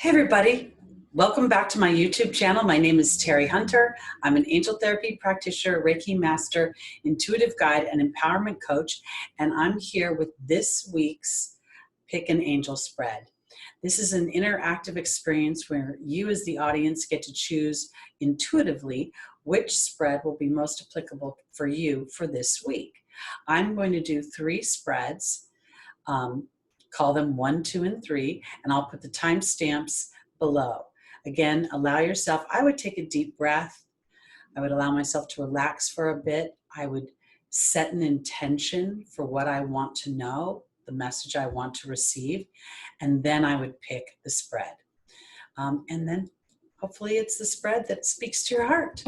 Hey everybody, welcome back to my YouTube channel. My name is Teri Hunter. I'm an angel therapy practitioner, Reiki master, intuitive guide, and empowerment coach, and I'm here with this week's Pick an Angel spread. This is an interactive experience where you as the audience get to choose intuitively which spread will be most applicable for you for this week. I'm going to do 3 spreads. Call them 1, 2, and 3, and I'll put the timestamps below. Again, allow yourself, I would take a deep breath. I would allow myself to relax for a bit. I would set an intention for what I want to know, the message I want to receive, and then I would pick the spread. And then hopefully it's the spread that speaks to your heart.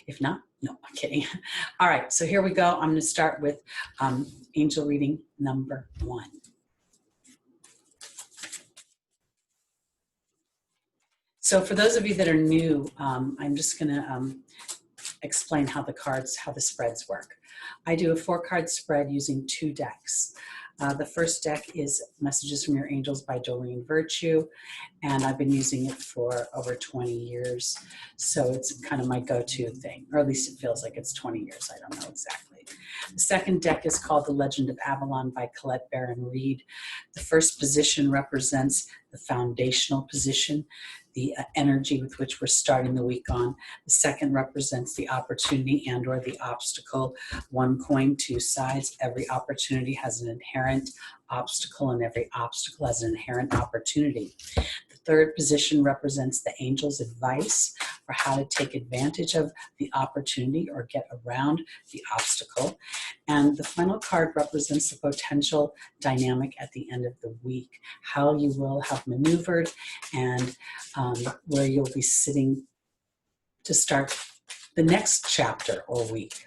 If not, no, I'm kidding. All right, so here we go. I'm going to start with angel reading number 1. So for those of you that are new, I'm just going to explain how the spreads work. I do a 4-card spread using 2 decks. The first deck is Messages from Your Angels by Doreen Virtue, and I've been using it for over 20 years. So it's kind of my go-to thing, or at least it feels like it's 20 years. I don't know exactly. The second deck is called The Legend of Avalon by Colette, Barron. The first position represents the foundational position, the energy with which we're starting the week on. The second represents the opportunity and or the obstacle. One coin, 2 sides. Every opportunity has an inherent obstacle, and every obstacle has an inherent opportunity. The third position represents the angel's advice for how to take advantage of the opportunity or get around the obstacle. And the final card represents the potential dynamic at the end of the week, how you will have maneuvered and where you'll be sitting to start the next chapter or week.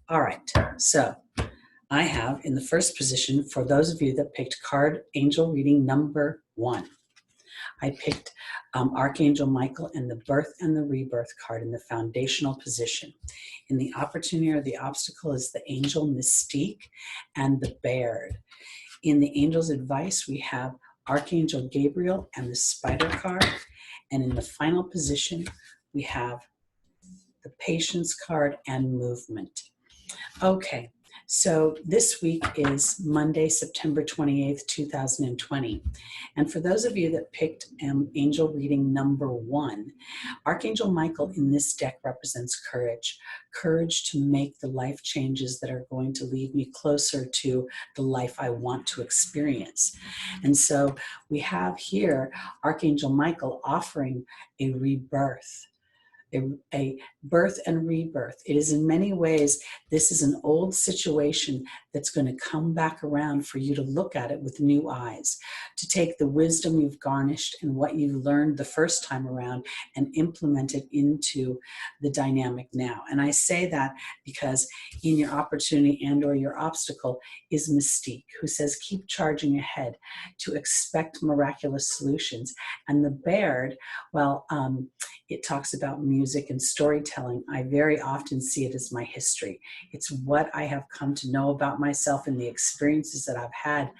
All right, so I have in the first position, for those of you that picked card angel reading number 1, I picked Archangel Michael and the birth and the rebirth card in the foundational position. In the opportunity or the obstacle is the angel Mystique and the Baird. In the angel's advice, we have Archangel Gabriel and the spider card. And in the final position, we have the patience card and movement. Okay, so this week is Monday, September 28th, 2020. And for those of you that picked angel reading number 1, Archangel Michael in this deck represents courage. Courage to make the life changes that are going to lead me closer to the life I want to experience. And so we have here Archangel Michael offering a rebirth. A birth and rebirth. It is in many ways, this is an old situation that's going to come back around for you to look at it with new eyes, to take the wisdom you've garnished and what you learned the first time around and implement it into the dynamic now. And I say that because in your opportunity and or your obstacle is Mystique, who says keep charging ahead, to expect miraculous solutions. And the Baird, well, it talks about music and storytelling. I very often see it as my history. It's what I have come to know about myself and the experiences that I've had.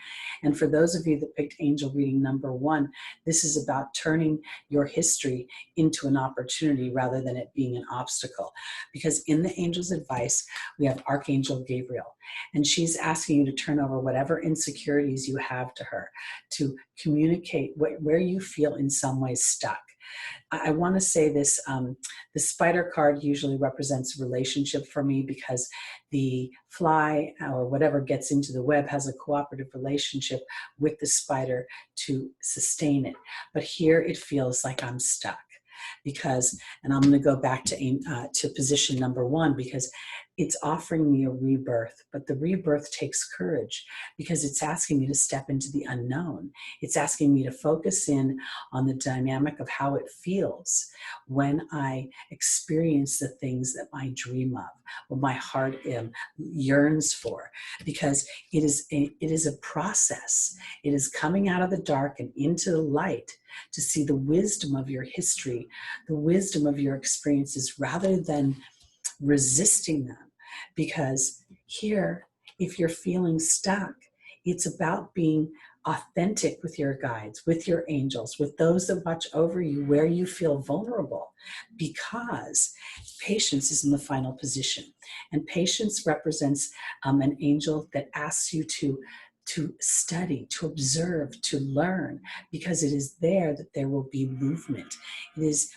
And for those of you that picked angel reading number 1, this is about turning your history into an opportunity rather than it being an obstacle. Because in the angel's advice, we have Archangel Gabriel, and she's asking you to turn over whatever insecurities you have to her, to communicate where you feel in some ways stuck. I want to say this, the spider card usually represents relationship for me because the fly or whatever gets into the web has a cooperative relationship with the spider to sustain it. But here it feels like I'm stuck because, and I'm going to go back to position number 1 because it's offering me a rebirth, but the rebirth takes courage because it's asking me to step into the unknown. It's asking me to focus in on the dynamic of how it feels when I experience the things that I dream of, what my heart yearns for, because it is a process. It is coming out of the dark and into the light to see the wisdom of your history, the wisdom of your experiences, rather than resisting them. Because here, if you're feeling stuck, it's about being authentic with your guides, with your angels, with those that watch over you where you feel vulnerable, because patience is in the final position. And patience represents an angel that asks you to study, to observe, to learn, because it is there that there will be movement. It is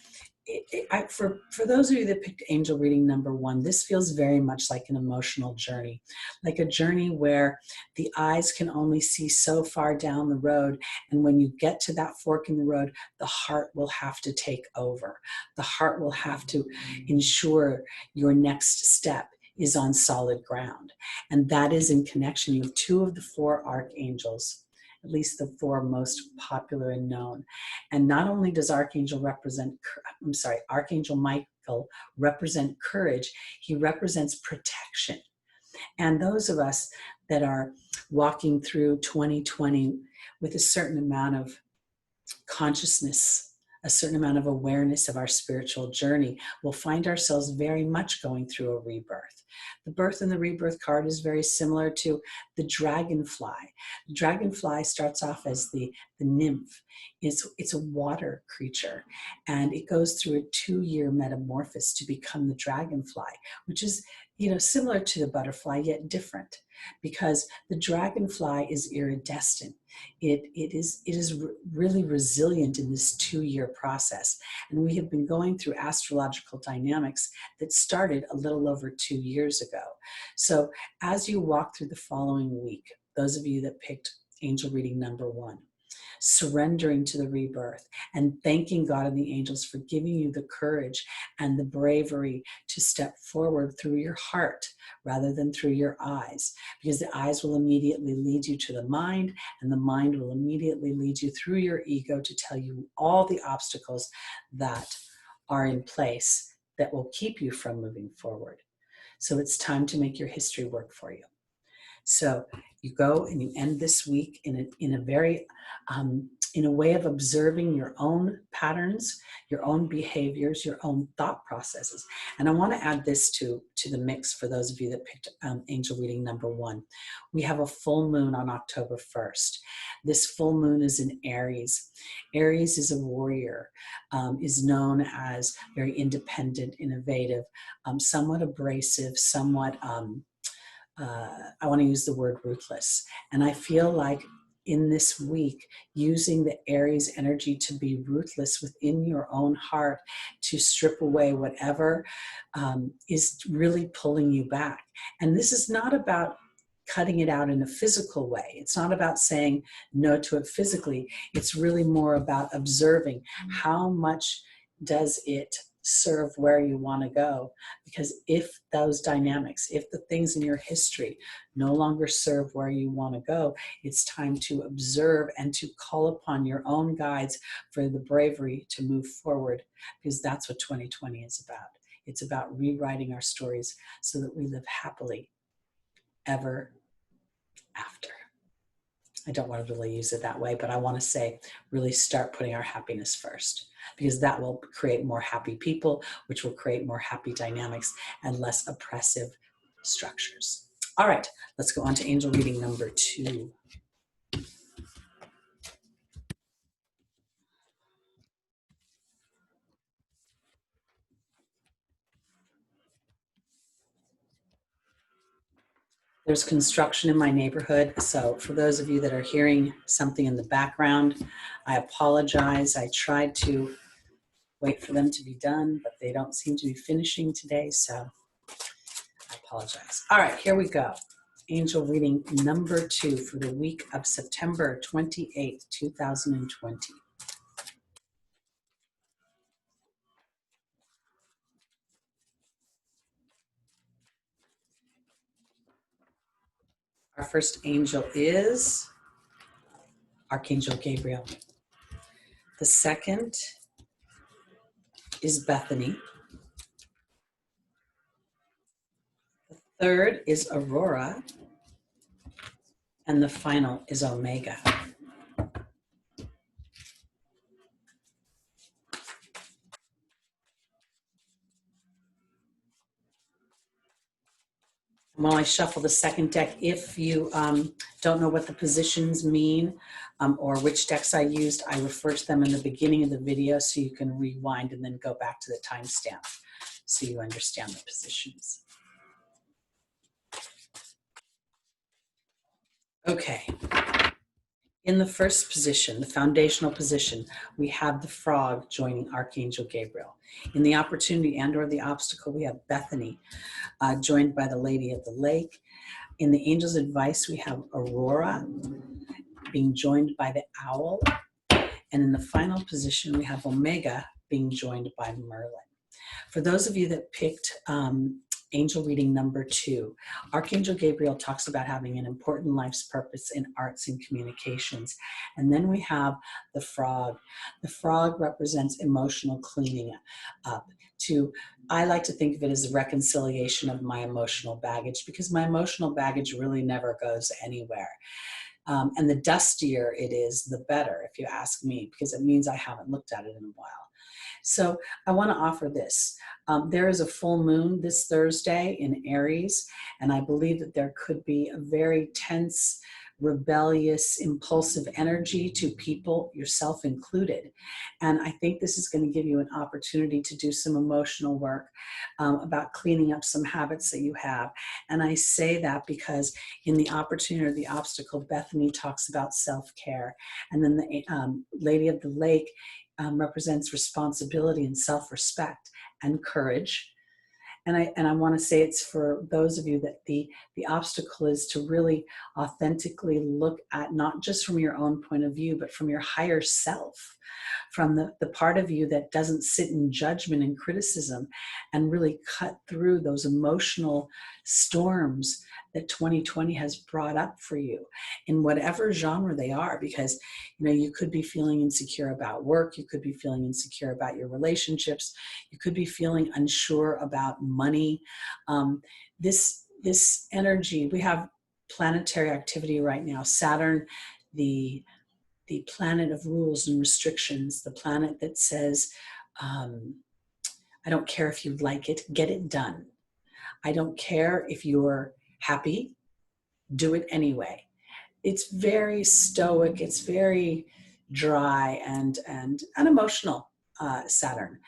for those of you that picked angel reading number 1, this feels very much like an emotional journey, like a journey where the eyes can only see so far down the road. And when you get to that fork in the road, the heart will have to take over. The heart will have to ensure your next step is on solid ground. And that is in connection with 2 of the 4 archangels, at least the 4 most popular and known. And not only does Archangel Michael represent courage, he represents protection. And those of us that are walking through 2020 with a certain amount of consciousness, a certain amount of awareness of our spiritual journey, will find ourselves very much going through a rebirth. The birth and the rebirth card is very similar to the dragonfly. The dragonfly starts off as the nymph. It's a water creature, and it goes through a 2-year metamorphosis to become the dragonfly, which is, similar to the butterfly, yet different, because the dragonfly is iridescent. It is really resilient in this 2-year process. And we have been going through astrological dynamics that started a little over 2 years ago. So as you walk through the following week, those of you that picked angel reading number 1, surrendering to the rebirth and thanking God and the angels for giving you the courage and the bravery to step forward through your heart rather than through your eyes, because the eyes will immediately lead you to the mind, and the mind will immediately lead you through your ego to tell you all the obstacles that are in place that will keep you from moving forward. So it's time to make your history work for you. So you go and you end this week in a way of observing your own patterns, your own behaviors, your own thought processes. And I want to add this to the mix for those of you that picked angel reading number 1. We have a full moon on October 1st. This full moon is in Aries. Aries is a warrior, is known as very independent, innovative, somewhat abrasive, somewhat I want to use the word ruthless. And I feel like in this week, using the Aries energy to be ruthless within your own heart, to strip away whatever is really pulling you back. And this is not about cutting it out in a physical way. It's not about saying no to it physically. It's really more about observing how much does it serve where you want to go. Because if those dynamics, if the things in your history no longer serve where you want to go, it's time to observe and to call upon your own guides for the bravery to move forward, because that's what 2020 is about. It's about rewriting our stories so that we live happily ever after. I don't want to really use it that way, but I want to say really start putting our happiness first, because that will create more happy people, which will create more happy dynamics and less oppressive structures. All right, let's go on to angel reading number 2. There's construction in my neighborhood, so for those of you that are hearing something in the background, I apologize. I tried to wait for them to be done, but they don't seem to be finishing today, so I apologize. All right, here we go. Angel reading number 2 for the week of September 28th, 2020. Our first angel is Archangel Gabriel. The second is Bethany. The third is Aurora. And the final is Omega. while I shuffle the second deck, if you don't know what the positions mean or which decks I used, I refer to them in the beginning of the video so you can rewind and then go back to the timestamp so you understand the positions. Okay. In the first position, the foundational position, we have the frog joining Archangel Gabriel. In the opportunity and or the obstacle, we have Bethany joined by the Lady of the Lake. In the angel's advice, we have Aurora being joined by the owl. And in the final position, we have Omega being joined by Merlin. For those of you that picked angel reading number 2, Archangel Gabriel talks about having an important life's purpose in arts and communications. And then we have the frog. The frog represents emotional cleaning up. I like to think of it as a reconciliation of my emotional baggage, because my emotional baggage really never goes anywhere. And the dustier it is, the better, if you ask me, because it means I haven't looked at it in a while. So I want to offer this. There is a full moon this Thursday in Aries, and I believe that there could be a very tense, rebellious, impulsive energy to people, yourself included. And I think this is going to give you an opportunity to do some emotional work about cleaning up some habits that you have. And I say that because in the opportunity or the obstacle, Bethany talks about self-care. And then the Lady of the Lake represents responsibility and self-respect and courage. And I want to say it's for those of you that the obstacle is to really authentically look at, not just from your own point of view, but from your higher self, from the part of you that doesn't sit in judgment and criticism, and really cut through those emotional storms that 2020 has brought up for you in whatever genre they are. Because you could be feeling insecure about work, you could be feeling insecure about your relationships, you could be feeling unsure about money. This energy, we have planetary activity right now. Saturn, the planet of rules and restrictions, the planet that says, I don't care if you like it, get it done. I don't care if you're happy, do it anyway. It's very stoic, it's very dry and unemotional, Saturn.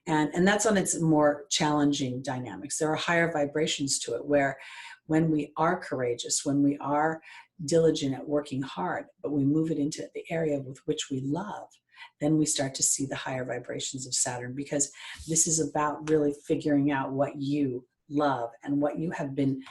And that's on its more challenging dynamics. There are higher vibrations to it, where when we are courageous, when we are diligent at working hard, but we move it into the area with which we love, then we start to see the higher vibrations of Saturn, because this is about really figuring out what you love and what you have been,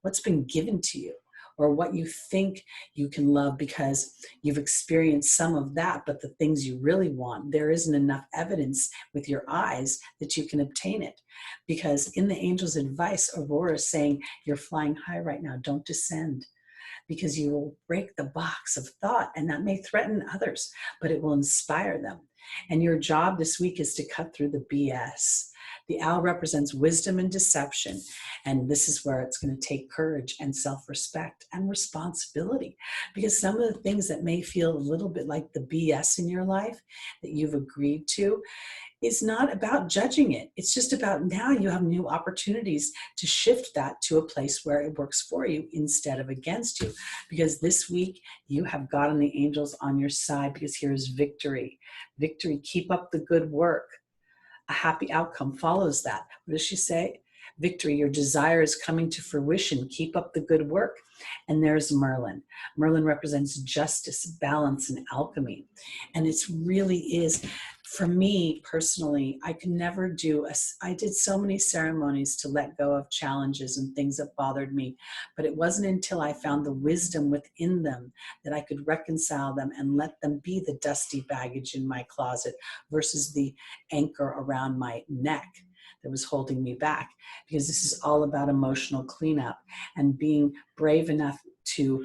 what's been given to you, or what you think you can love because you've experienced some of that, but the things you really want, there isn't enough evidence with your eyes that you can obtain it. Because in the angel's advice, Aurora is saying, you're flying high right now, don't descend, because you will break the box of thought, and that may threaten others, but it will inspire them. And your job this week is to cut through the BS. The owl represents wisdom and deception, and this is where it's going to take courage and self-respect and responsibility, because some of the things that may feel a little bit like the BS in your life that you've agreed to, it's not about judging it. It's just about now you have new opportunities to shift that to a place where it works for you instead of against you. Because this week you have God and the angels on your side, because here's victory. Victory, keep up the good work. A happy outcome follows that. What does she say? Victory, your desire is coming to fruition. Keep up the good work. And there's Merlin. Merlin represents justice, balance, and alchemy. And it really is, for me personally, I could never do, I did so many ceremonies to let go of challenges and things that bothered me, but it wasn't until I found the wisdom within them that I could reconcile them and let them be the dusty baggage in my closet versus the anchor around my neck that was holding me back. Because this is all about emotional cleanup and being brave enough to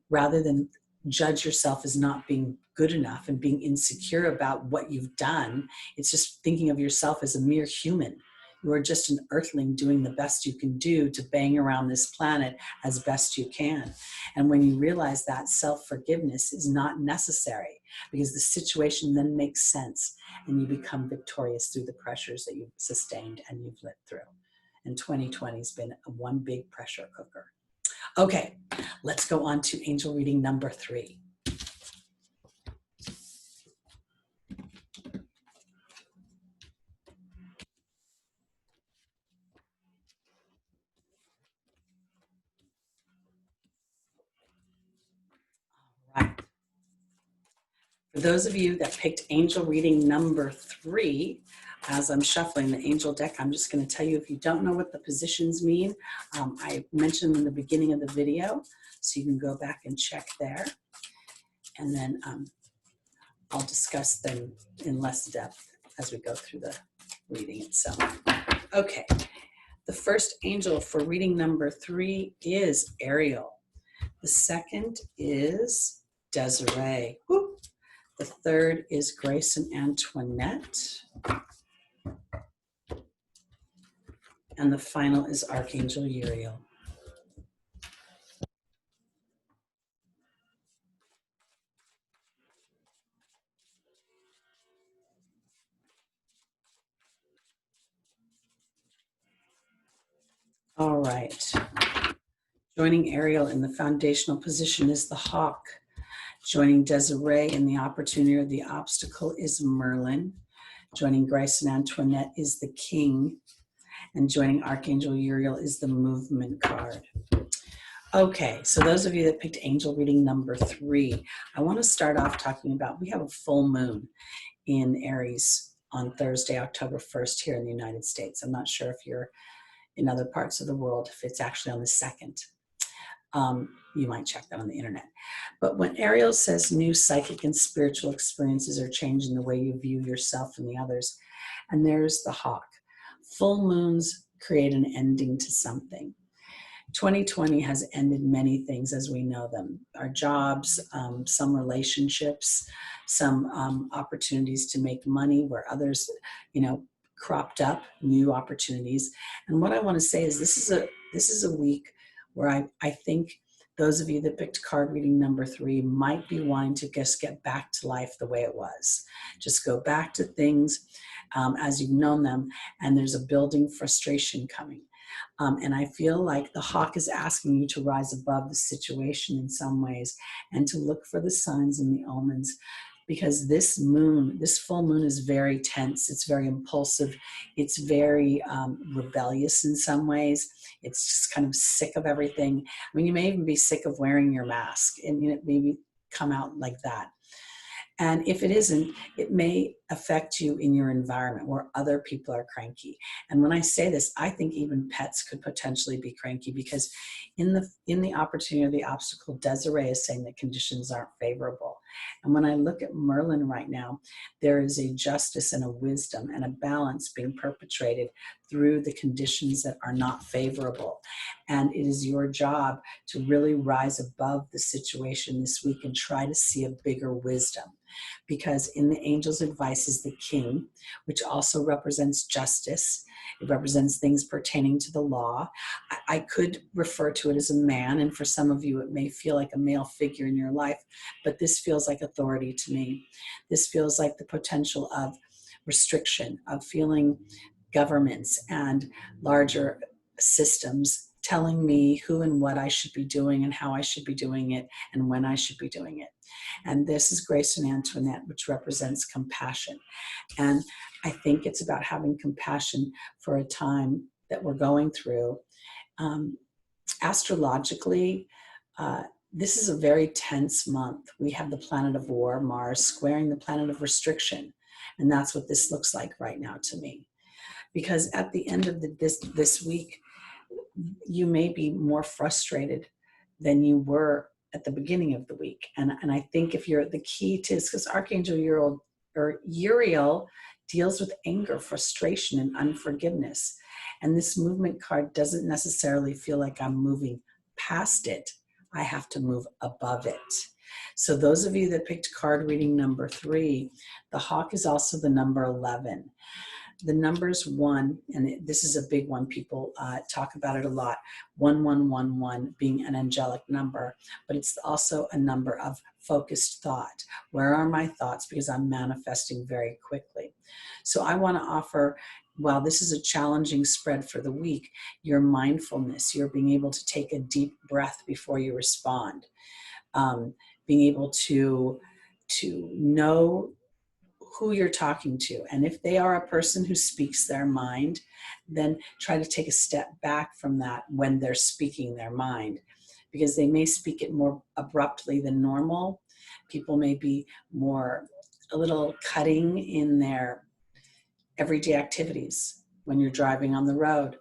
rather than judge yourself as not being good enough and being insecure about what you've done, it's just thinking of yourself as a mere human. You are just an earthling doing the best you can do to bang around this planet as best you can. And when you realize that, self-forgiveness is not necessary, because the situation then makes sense and you become victorious through the pressures that you've sustained and you've lived through. and 2020 has been one big pressure cooker. Okay, let's go on to angel reading number 3. All right. For those of you that picked angel reading number 3, as I'm shuffling the angel deck, I'm just going to tell you, if you don't know what the positions mean, I mentioned them in the beginning of the video, so you can go back and check there. And then I'll discuss them in less depth as we go through the reading itself. Okay, the first angel for reading number 3 is Ariel. The second is Desiree. Woo. The third is Grace and Antoinette. And the final is Archangel Uriel. All right. Joining Ariel in the foundational position is the Hawk. Joining Desiree in the opportunity or the obstacle is Merlin. Joining Grace and Antoinette is the King. And joining Archangel Uriel is the Movement card. Okay, so those of you that picked angel reading number 3, I want to start off talking about, we have a full moon in Aries on Thursday, October 1st here in the United States. I'm not sure if you're in other parts of the world, if it's actually on the 2nd. You might check that on the internet. But when Ariel says new psychic and spiritual experiences are changing the way you view yourself and the others, and there's the Hawk. Full moons create an ending to something. 2020 has ended many things as we know them. Our jobs, some relationships, some opportunities to make money where others, cropped up, new opportunities. And what I want to say is this is a week where I think those of you that picked card reading number 3 might be wanting to just get back to life the way it was. Just go back to things as you've known them, and there's a building frustration coming. And I feel like the Hawk is asking you to rise above the situation in some ways and to look for the signs and the omens, because this full moon is very tense. It's very impulsive. It's very rebellious in some ways. It's just kind of sick of everything. I mean, you may even be sick of wearing your mask, and it maybe come out like that. And if it isn't, it may affect you in your environment where other people are cranky. And when I say this, I think even pets could potentially be cranky, because in the opportunity or the obstacle, Desiree is saying that conditions aren't favorable. And when I look at Merlin right now, there is a justice and a wisdom and a balance being perpetrated through the conditions that are not favorable. And it is your job to really rise above the situation this week and try to see a bigger wisdom. Because in the angel's advice is the King, which also represents justice. It represents things pertaining to the law. I could refer to it as a man, and for some of you it may feel like a male figure in your life, but this feels like authority to me. This feels like the potential of restriction, of feeling governments and larger systems telling me who and what I should be doing and how I should be doing it and when I should be doing it. And this is Grace and Antoinette, which represents compassion. And I think it's about having compassion for a time that we're going through. Astrologically, this is a very tense month. We have the planet of war, Mars, squaring the planet of restriction. And that's what this looks like right now to me. Because at the end of this week, you may be more frustrated than you were at the beginning of the week. And I think if you're the key to this, because Archangel Uriel deals with anger, frustration, and unforgiveness. And this movement card doesn't necessarily feel like I'm moving past it. I have to move above it. So those of you that picked card reading number 3, the Hawk is also the number 11. The numbers 1, and this is a big one, people talk about it a lot, 1111 being an angelic number, but it's also a number of focused thought. Where are my thoughts? Because I'm manifesting very quickly. So I want to offer while this is a challenging spread for the week, your mindfulness, you're being able to take a deep breath before you respond, being able to know who you're talking to. And if they are a person who speaks their mind, then try to take a step back from that when they're speaking their mind, because they may speak it more abruptly than normal. People may be a little cutting in their everyday activities when you're driving on the road.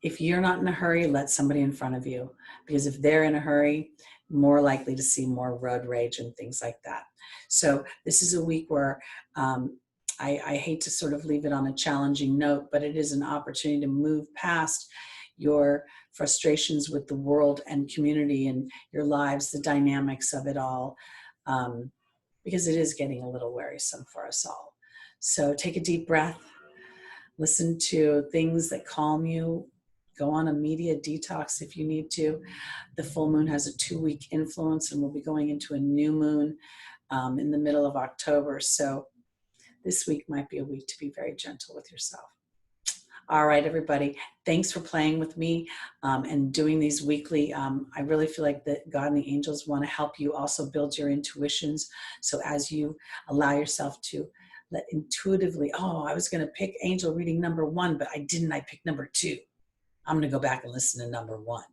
If you're not in a hurry, let somebody in front of you, because if they're in a hurry, more likely to see more road rage and things like that. So this is a week where I hate to sort of leave it on a challenging note, but it is an opportunity to move past your frustrations with the world and community and your lives, the dynamics of it all, because it is getting a little wearisome for us all. So take a deep breath, listen to things that calm you, go on a media detox if you need to. The full moon has a 2-week influence, and we'll be going into a new moon in the middle of October. So this week might be a week to be very gentle with yourself. All right, everybody, thanks for playing with me and doing these weekly. I really feel like that God and the angels want to help you also build your intuitions. So as you allow yourself to let intuitively, oh, I was going to pick angel reading number 1, but I didn't. I picked number 2. I'm going to go back and listen to number 1.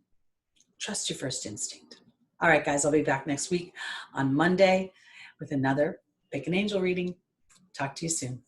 Trust your first instinct. All right, guys, I'll be back next week on Monday with another Pick an Angel reading. Talk to you soon.